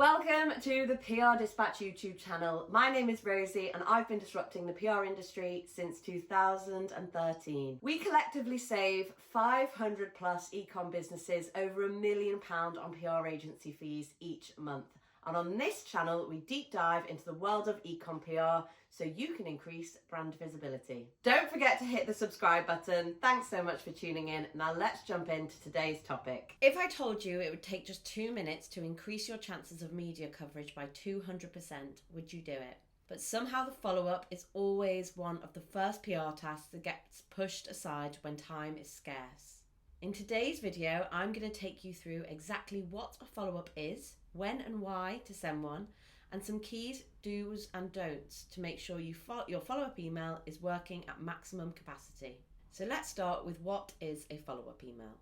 Welcome to the PR Dispatch YouTube channel. My name is Rosie and I've been disrupting the PR industry since 2013. We collectively save 500 plus ecom businesses over £1 million on PR agency fees each month. And on this channel, we deep dive into the world of ecom PR so you can increase brand visibility. Don't forget to hit the subscribe button. Thanks so much for tuning in. Now let's jump into today's topic. If I told you it would take just 2 minutes to increase your chances of media coverage by 200%, would you do it? But somehow the follow-up is always one of the first PR tasks that gets pushed aside when time is scarce. In today's video, I'm going to take you through exactly what a follow-up is, when and why to send one, and some keys, do's and don'ts to make sure your follow-up email is working at maximum capacity. So let's start with what is a follow-up email.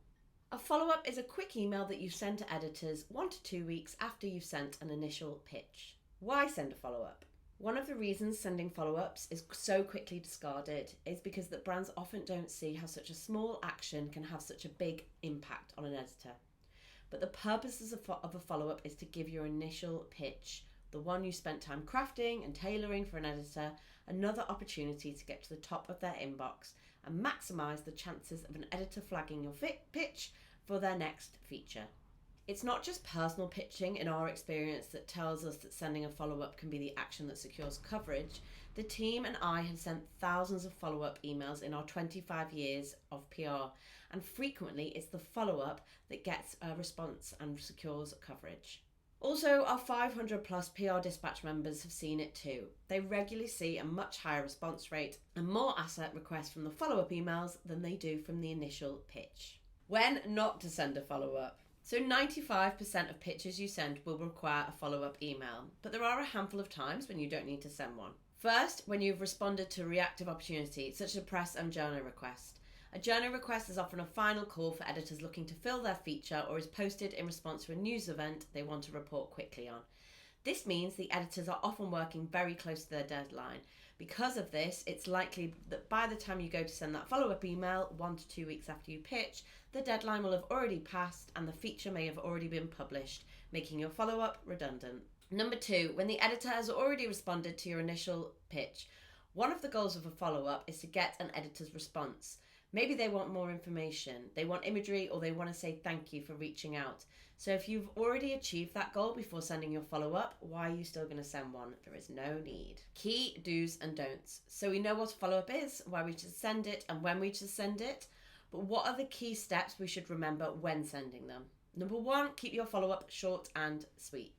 A follow-up is a quick email that you send to editors 1 to 2 weeks after you've sent an initial pitch. Why send a follow-up? One of the reasons sending follow-ups is so quickly discarded is because that brands often don't see how such a small action can have such a big impact on an editor. But the purposes of a follow-up is to give your initial pitch, the one you spent time crafting and tailoring for an editor, another opportunity to get to the top of their inbox and maximise the chances of an editor flagging your pitch for their next feature. It's not just personal pitching in our experience that tells us that sending a follow-up can be the action that secures coverage. The team and I have sent thousands of follow-up emails in our 25 years of PR, and frequently it's the follow-up that gets a response and secures coverage. Also, our 500 plus PR Dispatch members have seen it too. They regularly see a much higher response rate and more asset requests from the follow-up emails than they do from the initial pitch. When not to send a follow-up. So 95% of pitches you send will require a follow-up email, but there are a handful of times when you don't need to send one. First, when you've responded to a reactive opportunity, such as a press and journal request. A journal request is often a final call for editors looking to fill their feature or is posted in response to a news event they want to report quickly on. This means the editors are often working very close to their deadline. Because of this, it's likely that by the time you go to send that follow-up email 1 to 2 weeks after you pitch, the deadline will have already passed and the feature may have already been published, making your follow-up redundant. Number 2, when the editor has already responded to your initial pitch, one of the goals of a follow-up is to get an editor's response. Maybe they want more information, they want imagery, or they want to say thank you for reaching out. So if you've already achieved that goal before sending your follow-up, why are you still going to send one? There is no need. Key do's and don'ts. So we know what a follow-up is, why we should send it, and when we should send it. But what are the key steps we should remember when sending them? Number 1, keep your follow-up short and sweet.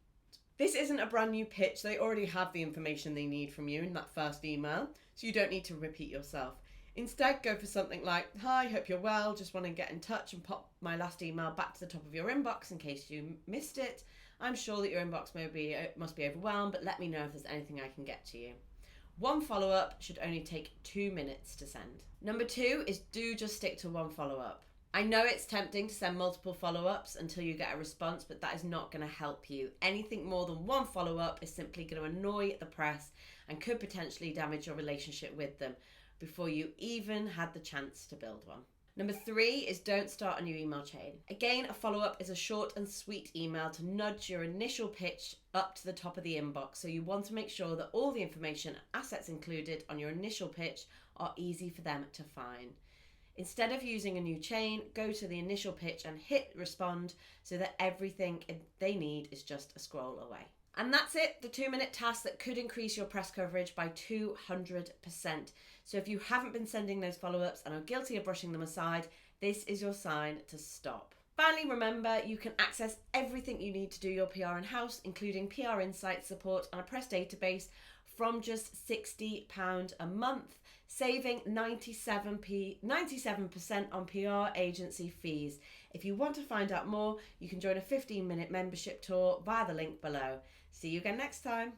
This isn't a brand new pitch. They already have the information they need from you in that first email, so you don't need to repeat yourself. Instead, go for something like, "Hi, hope you're well, just want to get in touch and pop my last email back to the top of your inbox in case you missed it. I'm sure that your inbox must be overwhelmed, but let me know if there's anything I can get to you." One follow-up should only take 2 minutes to send. Number 2 is do just stick to one follow-up. I know it's tempting to send multiple follow-ups until you get a response, but that is not going to help you. Anything more than one follow-up is simply going to annoy the press and could potentially damage your relationship with them before you even had the chance to build one. Number 3 is don't start a new email chain. Again, a follow-up is a short and sweet email to nudge your initial pitch up to the top of the inbox. So you want to make sure that all the information and assets included on your initial pitch are easy for them to find. Instead of using a new chain, go to the initial pitch and hit respond so that everything they need is just a scroll away. And that's it, the 2-minute task that could increase your press coverage by 200%. So if you haven't been sending those follow-ups and are guilty of brushing them aside, this is your sign to stop. Finally, remember, you can access everything you need to do your PR in-house, including PR insight support and a press database from just £60 a month, saving 97% on PR agency fees. If you want to find out more, you can join a 15-minute membership tour via the link below. See you again next time.